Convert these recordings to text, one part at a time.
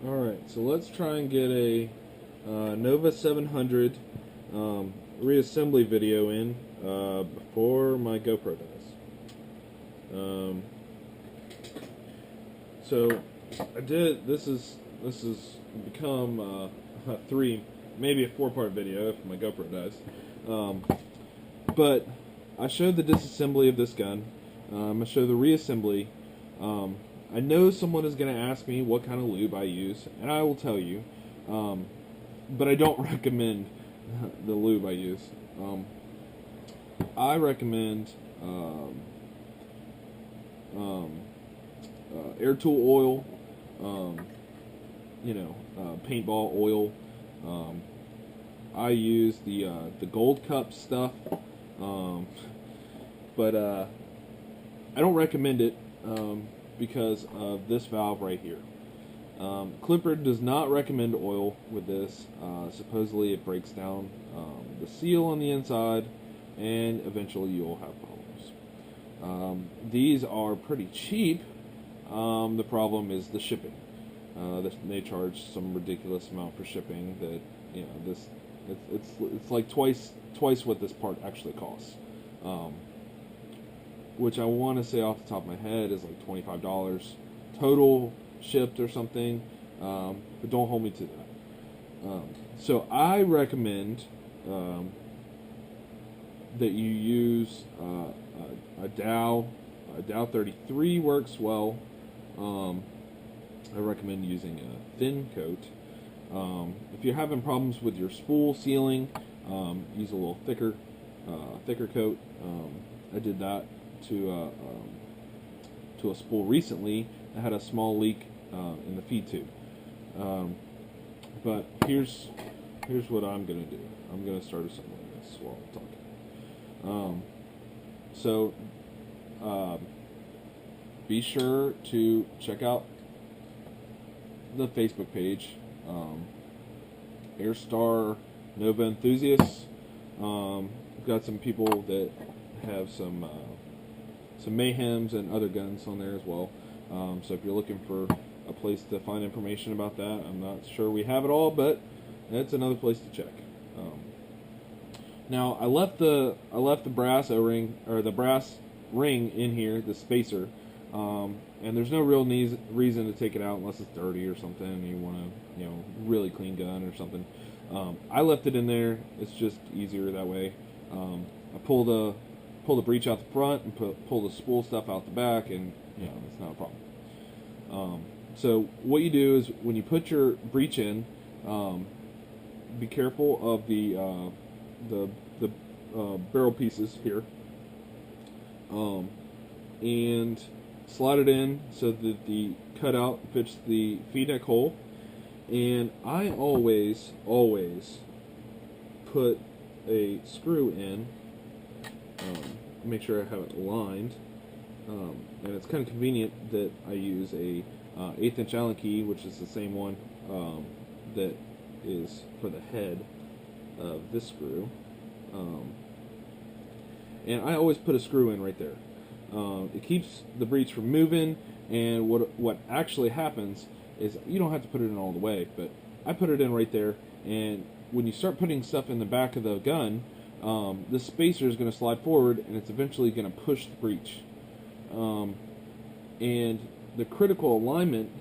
Alright, so let's try and get a Nova 700 reassembly video in before my GoPro dies. So I did. This is become a three, maybe a four-part video if my GoPro dies. But I showed the disassembly of this gun. I showed the reassembly. I know someone is going to ask me what kind of lube I use, and I will tell you. But I don't recommend the lube I use. I recommend air tool oil, paintball oil. I use the Gold Cup stuff, but I don't recommend it because of this valve right here. Clipper does not recommend oil with this. Supposedly it breaks down the seal on the inside, and eventually you'll have problems. These are pretty cheap. The problem is the shipping. They charge some ridiculous amount for shipping. That it's like twice what this part actually costs. Which I want to say off the top of my head is like $25 total shipped or something, but don't hold me to that. So I recommend that you use a Dow. A Dow 33 works well. I recommend using a thin coat. If you're having problems with your spool sealing, use a little thicker coat. I did that to a spool recently that had a small leak in the feed tube. But here's what I'm gonna do. I'm gonna start assembling this while I'm talking. Be sure to check out the Facebook page, Airstar Nova Enthusiasts. We've got some people that have some Mayhems and other guns on there as well. So if you're looking for a place to find information about that, I'm not sure we have it all, but that's another place to check. Now I left the brass O-ring, or the brass ring in here, the spacer, and there's no real reason to take it out unless it's dirty or something and you want to, really clean gun or something. I left it in there. It's just easier that way. I pull the breech out the front and pull the spool stuff out the back, and it's not a problem. So what you do is when you put your breech in, be careful of the barrel pieces here, and slide it in so that the cutout fits the feed neck hole. And I always put a screw in. Make sure I have it lined, and it's kind of convenient that I use a 1/8 inch Allen key, which is the same one that is for the head of this screw. And I always put a screw in right there. It keeps the breech from moving, and what actually happens is you don't have to put it in all the way, but I put it in right there, and when you start putting stuff in the back of the gun, the spacer is going to slide forward, and it's eventually going to push the breech. And the critical alignment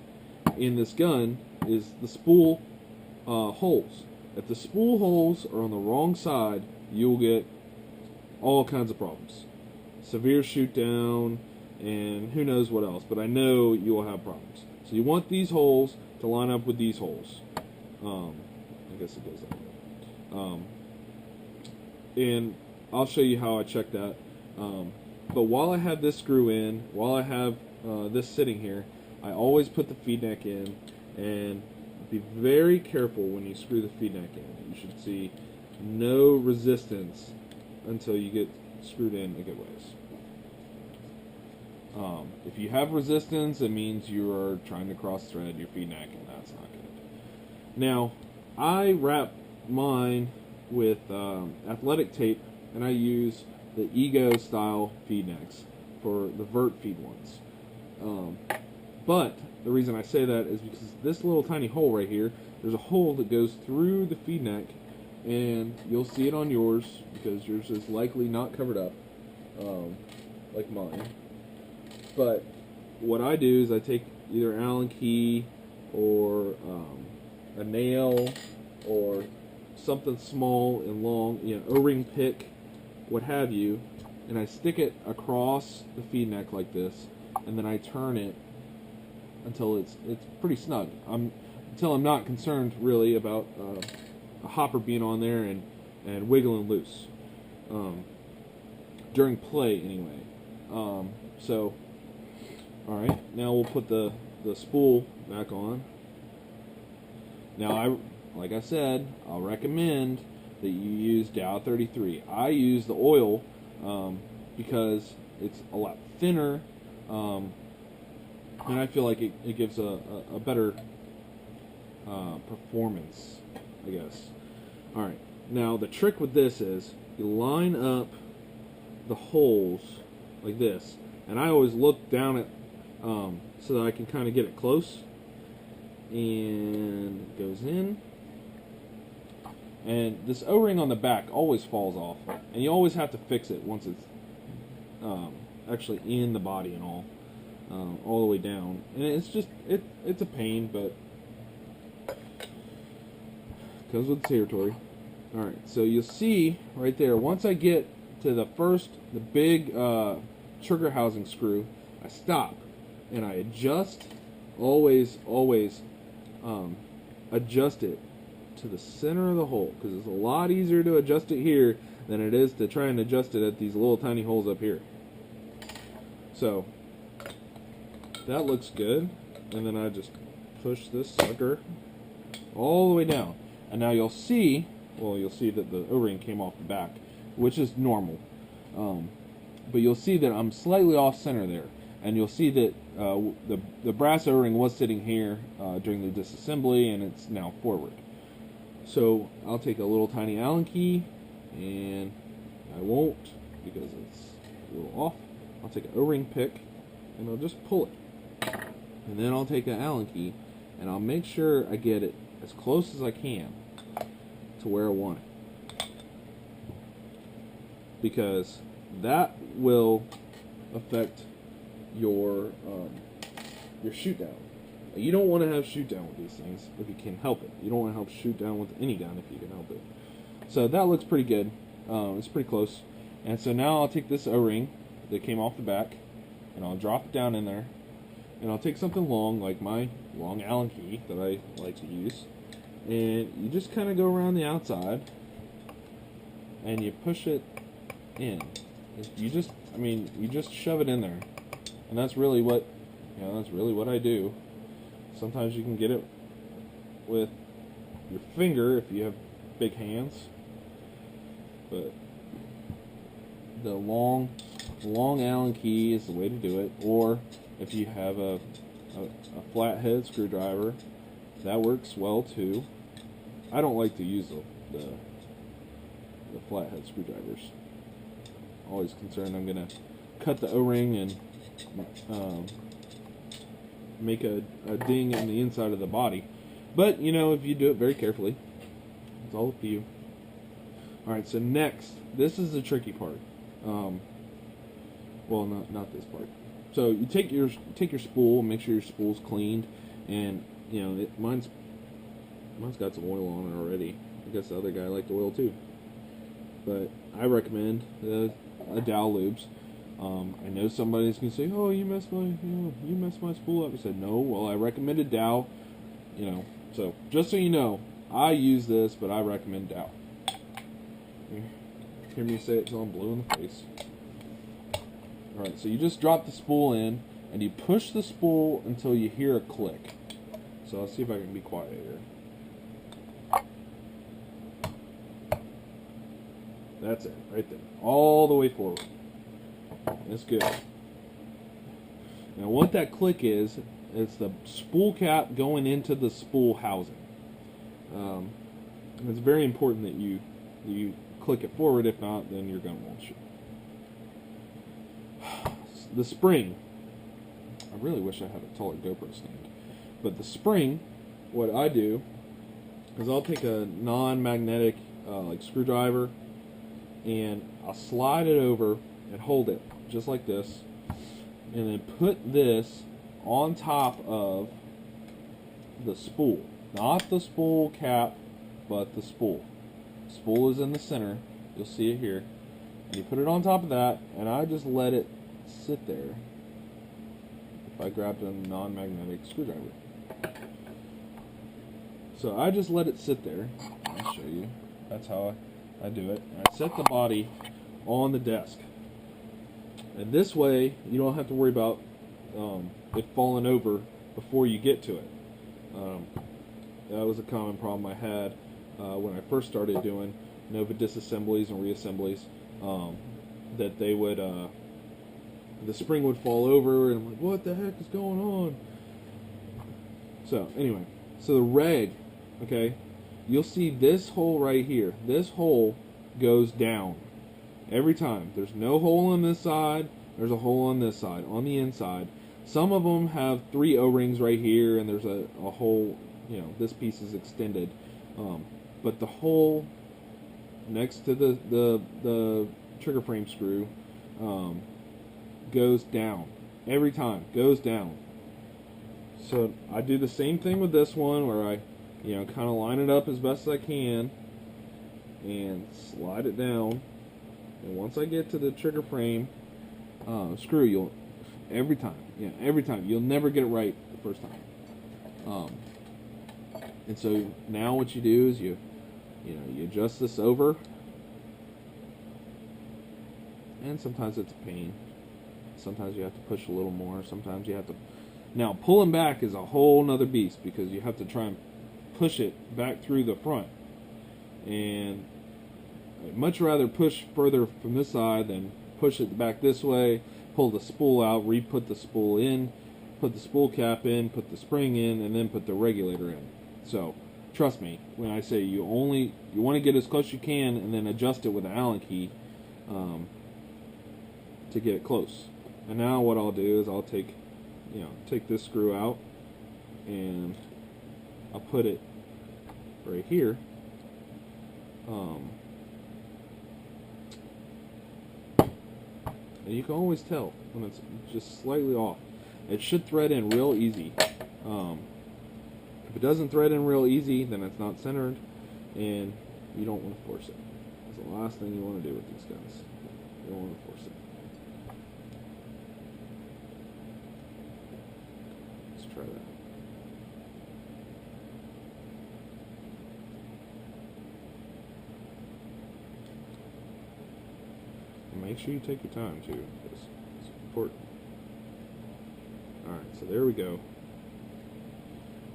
in this gun is the spool holes. If the spool holes are on the wrong side, you'll get all kinds of problems. Severe shoot down, and who knows what else, but I know you will have problems. So you want these holes to line up with these holes. I guess it goes that way. And I'll show you how I check that. But while I have this screw in, while I have this sitting here, I always put the feed neck in, and be very careful when you screw the feed neck in. You should see no resistance until you get screwed in a good ways. If you have resistance, it means you are trying to cross-thread your feed neck, and that's not good. Now, I wrap mine with athletic tape, and I use the Ego style feed necks for the vert feed ones. But the reason I say that is because this little tiny hole right here, there's a hole that goes through the feed neck, and you'll see it on yours because yours is likely not covered up, like mine. But what I do is I take either Allen key or a nail or something small and long, O-ring pick, what have you, and I stick it across the feed neck like this, and then I turn it until it's pretty snug. Until I'm not concerned really about a hopper being on there and wiggling loose during play anyway. So, all right, now we'll put the spool back on. Now, like I said, I'll recommend that you use Dow 33. I use the oil because it's a lot thinner, and I feel like it gives a better performance, I guess. All right, now the trick with this is you line up the holes like this, and I always look down at so that I can kind of get it close, and it goes in. And this O-ring on the back always falls off, and you always have to fix it once it's actually in the body and all the way down. And it's just it's a pain, but comes with the territory. All right, so you'll see right there. Once I get to the big trigger housing screw, I stop and I adjust. Always adjust it to the center of the hole, because it's a lot easier to adjust it here than it is to try and adjust it at these little tiny holes up here. So that looks good, and then I just push this sucker all the way down, and now you'll see that the O-ring came off the back, which is normal, but you'll see that I'm slightly off center there, and you'll see that the brass O-ring was sitting here during the disassembly, and it's now forward. So I'll take a little tiny Allen key, and I won't because it's a little off. I'll take an O-ring pick, and I'll just pull it. And then I'll take an Allen key, and I'll make sure I get it as close as I can to where I want it. Because that will affect your shoot down. You don't want to have shoot down with these things if you can help it. You don't want to help shoot down with any gun if you can help it. So that looks pretty good. It's pretty close. And so now I'll take this O-ring that came off the back, and I'll drop it down in there. And I'll take something long, like my long Allen key that I like to use. And you just kind of go around the outside, and you push it in. You just shove it in there. And that's really what I do. Sometimes you can get it with your finger if you have big hands, but the long Allen key is the way to do it. Or if you have a flathead screwdriver, that works well too. I don't like to use the flathead screwdrivers. Always concerned I'm gonna cut the O-ring and make a ding in the inside of the body. But, if you do it very carefully, it's all up to you. Alright, so next, this is the tricky part. Well, not this part. So you take your spool, make sure your spool's cleaned, and, mine's got some oil on it already. I guess the other guy liked oil too. But I recommend a Dow lubes. I know somebody's gonna say, "Oh, you messed my spool up." I said, "No, well, I recommended Dow, So just so you know, I use this, but I recommend Dow." Hear me say it till I'm blue in the face. All right, so you just drop the spool in, and you push the spool until you hear a click. So I'll see if I can be quiet here. That's it, right there, all the way forward. That's good. Now what that click is, it's the spool cap going into the spool housing. It's very important that you click it forward. If not, then your gun won't shoot. The spring. I really wish I had a taller GoPro stand. But the spring, what I do is I'll take a non-magnetic like screwdriver, and I'll slide it over and hold it just like this, and then put this on top of the spool. Not the spool cap, but the spool. Spool is in the center. You'll see it here. And you put it on top of that, and I just let it sit there. If I grabbed a non-magnetic screwdriver. So I just let it sit there. I'll show you. That's how I do it. And I set the body on the desk. And this way, you don't have to worry about it falling over before you get to it. That was a common problem I had when I first started doing Nova disassemblies and reassemblies. That they would, the spring would fall over, and I'm like, what the heck is going on? So, anyway, so the reg, okay, you'll see this hole right here. This hole goes down every time. There's no hole on this side, there's a hole on this side, on the inside. Some of them have 3 O-rings right here, and there's a hole, you know, this piece is extended. But the hole next to the trigger frame screw goes down. Every time, goes down. So I do the same thing with this one, where I, you know, kind of line it up as best as I can and slide it down. And once I get to the trigger frame screw, every time, you'll never get it right the first time. And so now what you do is you adjust this over, and sometimes it's a pain. Sometimes you have to push a little more. Sometimes you have to. Now pulling back is a whole nother beast, because you have to try and push it back through the front. And I'd much rather push further from this side than push it back this way, pull the spool out, re-put the spool in, put the spool cap in, put the spring in, and then put the regulator in. So trust me when I say you want to get as close as you can, and then adjust it with an Allen key to get it close. And now what I'll do is I'll take this screw out, and I'll put it right here. And you can always tell when it's just slightly off. It should thread in real easy. If it doesn't thread in real easy, then it's not centered, and you don't want to force it. That's the last thing you want to do with these guys. You don't want to force it. Let's try that. And make sure you take your time too, because it's important. Alright, so there we go.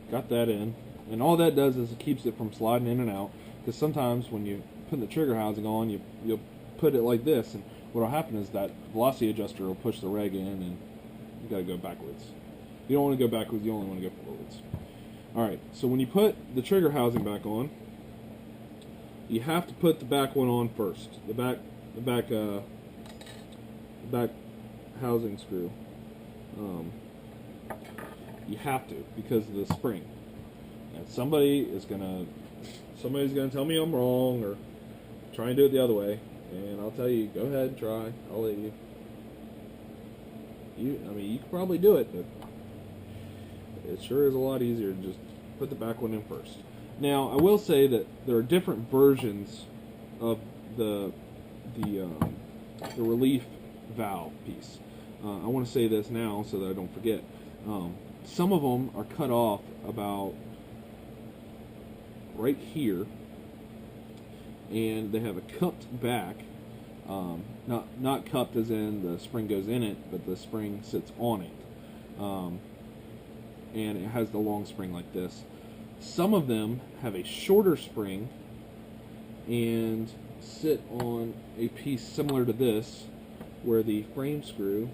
Got that in. And all that does is it keeps it from sliding in and out. Because sometimes when you put the trigger housing on, you'll put it like this, and what will happen is that velocity adjuster will push the reg in, and you got to go backwards. You don't want to go backwards, you only want to go forwards. Alright, so when you put the trigger housing back on, you have to put the back one on first. The back housing screw. You have to, because of the spring. And somebody's gonna tell me I'm wrong, or try and do it the other way, and I'll tell you, go ahead and try. I'll let you. You can probably do it, but it sure is a lot easier to just put the back one in first. Now, I will say that there are different versions of the relief valve piece. I want to say this now so that I don't forget. Some of them are cut off about right here, and they have a cupped back. Not cupped as in the spring goes in it, but the spring sits on it. And it has the long spring like this. Some of them have a shorter spring and sit on a piece similar to this, where the frame screw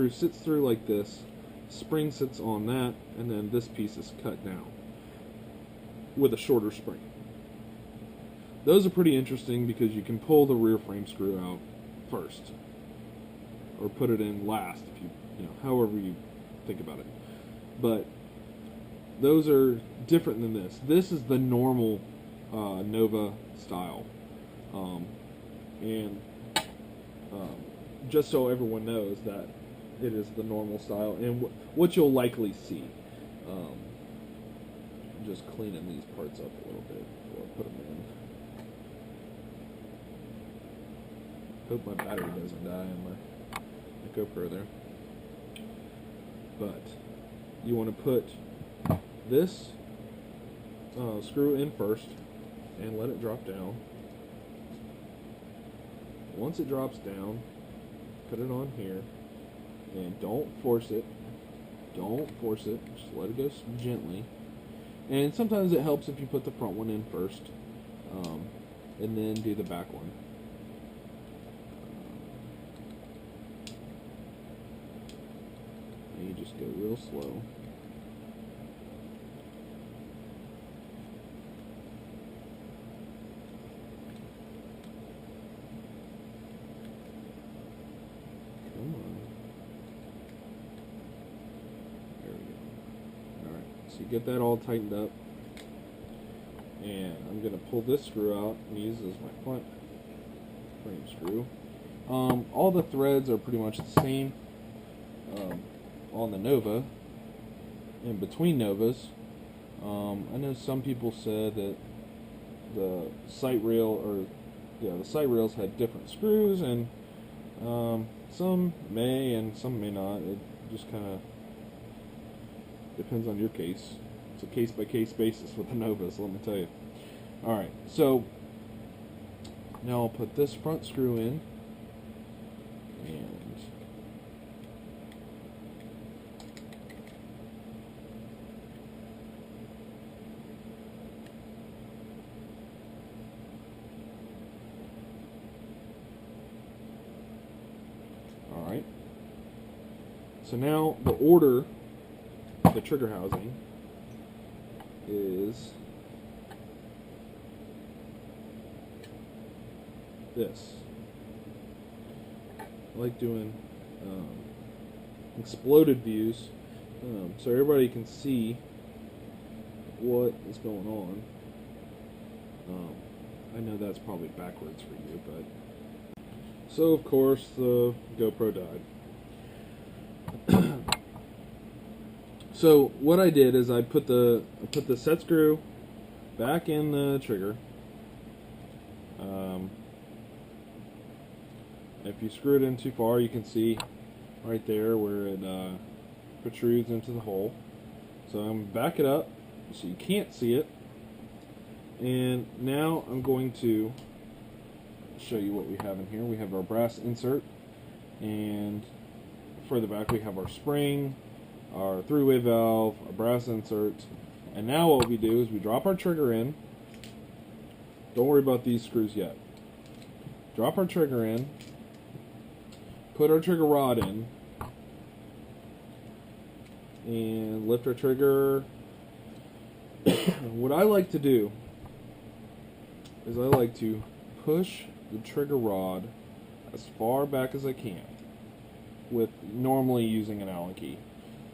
sits through like this, spring sits on that, and then this piece is cut down with a shorter spring. Those are pretty interesting because you can pull the rear frame screw out first. or put it in last, if you know, however you think about it. But those are different than this. This is the normal Nova style, and just so everyone knows that it is the normal style, and what you'll likely see. Just cleaning these parts up a little bit before I put them in. Hope my battery doesn't die on my GoPro there. But you want to put this screw in first and let it drop down. Once it drops down, put it on here, and don't force it. Don't force it. Just let it go gently. And sometimes it helps if you put the front one in first, and then do the back one. And you just go real slow. Come on. There we go. Alright, so you get that all tightened up. And I'm going to pull this screw out and use this as my front frame screw. All the threads are pretty much the same on the Nova, in between Novas. I know some people said that the sight rails had different screws, and some may and some may not. It just kind of depends on your case. It's a case-by-case basis with the Novas, let me tell you. Alright, so now I'll put this front screw in, and alright, so now the order of the trigger housing is this. I like doing exploded views so everybody can see what is going on. I know that's probably backwards for you, but so of course the GoPro died. So what I did is I put the set screw back in the trigger. If you screw it in too far, you can see right there where it protrudes into the hole. So I'm going to back it up so you can't see it. And now I'm going to show you what we have in here. We have our brass insert, and further back we have our spring, our three-way valve, our brass insert, and now what we do is we drop our trigger in. Don't worry about these screws yet. Drop our trigger in, put our trigger rod in, and lift our trigger. What I like to do is I like to push the trigger rod as far back as I can with normally using an Allen key.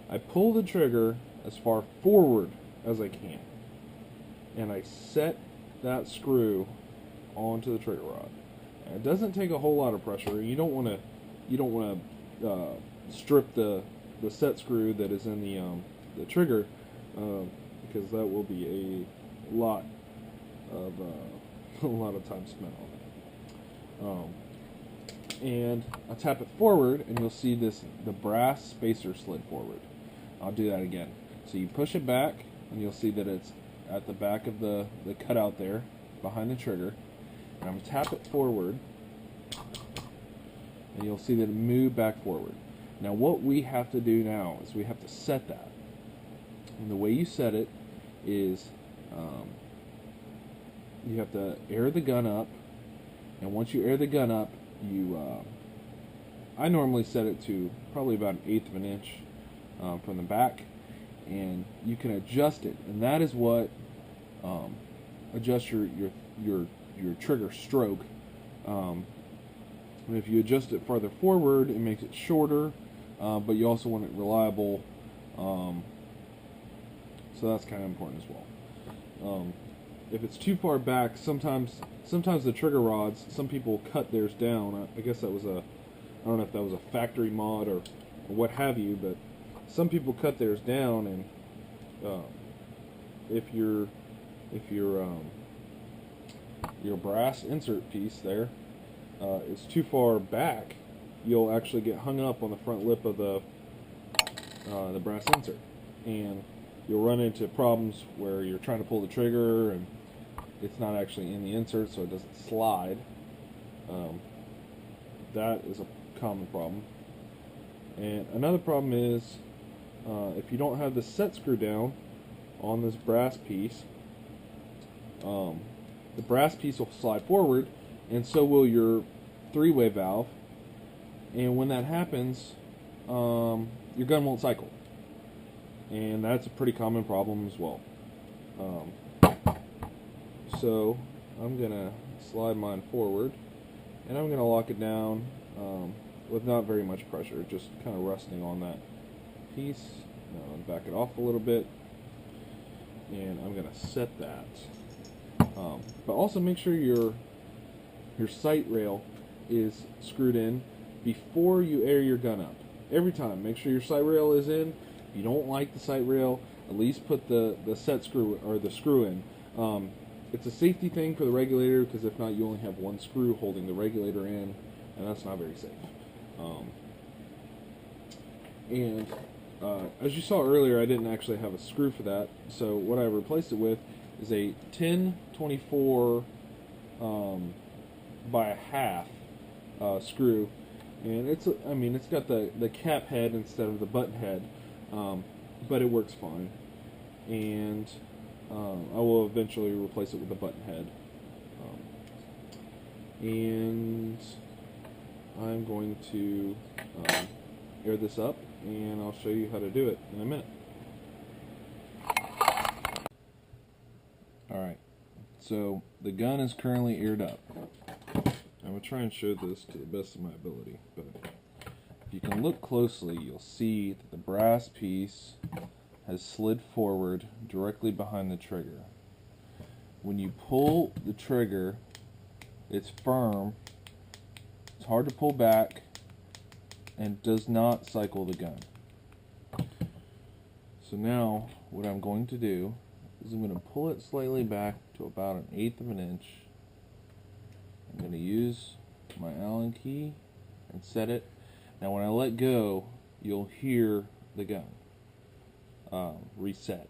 I pull the trigger as far forward as I can, and I set that screw onto the trigger rod. And it doesn't take a whole lot of pressure. You don't want to strip the set screw that is in the trigger, because that will be a lot of time spent on it. And I tap it forward, and you'll see the brass spacer slid forward. I'll do that again. So you push it back, and you'll see that it's at the back of the cutout there, behind the trigger. And I'm going to tap it forward, and you'll see that it moved back forward. Now what we have to do now is we have to set that. And the way you set it is you have to air the gun up, and once you air the gun up, I normally set it to probably about 1/8 of an inch from the back, and you can adjust it, and that is what adjusts your trigger stroke. And if you adjust it farther forward, it makes it shorter, but you also want it reliable. So that's kind of important as well. If it's too far back, sometimes the trigger rods, some people cut theirs down. I guess that was I don't know if that was a factory mod or what have you, but some people cut theirs down, and if your brass insert piece there is too far back, you'll actually get hung up on the front lip of the brass insert, and you'll run into problems where you're trying to pull the trigger and it's not actually in the insert, so it doesn't slide. That is a common problem. And another problem is if you don't have the set screw down on this brass piece, the brass piece will slide forward, and so will your three-way valve. And when that happens, your gun won't cycle. And that's a pretty common problem as well. So I'm going to slide mine forward, and I'm going to lock it down with not very much pressure, just kind of resting on that piece. Now I'll back it off a little bit, and I'm going to set that. But also make sure your sight rail is screwed in before you air your gun up. Every time, make sure your sight rail is in. If you don't like the sight rail, at least put the set screw or the screw in. It's a safety thing for the regulator, because if not, you only have one screw holding the regulator in, and that's not very safe. As you saw earlier, I didn't actually have a screw for that, so what I replaced it with is a 1024 by a half screw, and it's got the cap head instead of the button head, but it works fine, and I will eventually replace it with a button head. And I'm going to air this up, and I'll show you how to do it in a minute. Alright, so the gun is currently aired up. I'm going to try and show this to the best of my ability, but if you can look closely, you'll see that the brass piece has slid forward directly behind the trigger. When you pull the trigger, it's firm, it's hard to pull back, and does not cycle the gun. So now what I'm going to do is I'm going to pull it slightly back to about 1/8 of an inch. I'm going to use my Allen key and set it. Now when I let go, you'll hear the gun reset.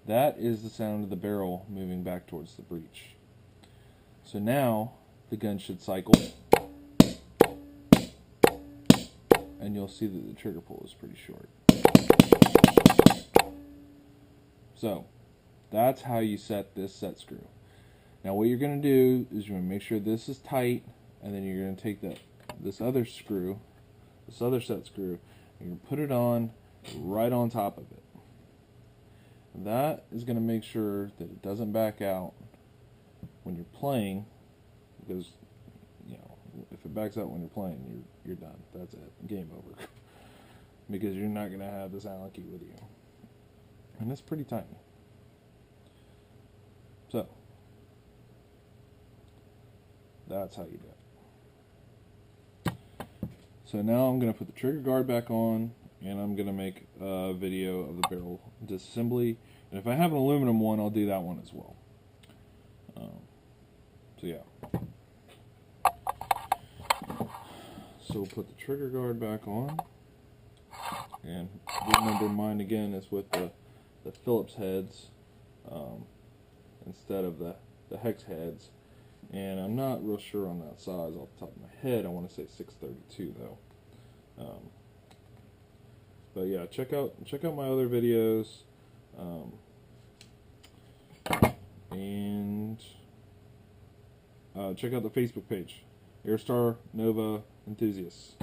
That is the sound of the barrel moving back towards the breech. So now the gun should cycle, and you'll see that the trigger pull is pretty short. So that's how you set this set screw. Now what you're going to do is you're going to make sure this is tight, and then you're going to take this other set screw, and you're going to put it on right on top of it. That is going to make sure that it doesn't back out when you're playing, because if it backs out when you're playing, you're done. That's it. Game over. Because you're not going to have this Allen key with you. And it's pretty tiny. So that's how you do it. So now I'm going to put the trigger guard back on, and I'm going to make a video of the barrel disassembly. And if I have an aluminum one, I'll do that one as well. So yeah. So we'll put the trigger guard back on. And remember, mine again is with the Phillips heads instead of the hex heads. And I'm not real sure on that size off the top of my head. I want to say 632 though. But yeah, check out my other videos, and check out the Facebook page, Airstar Nova Enthusiasts.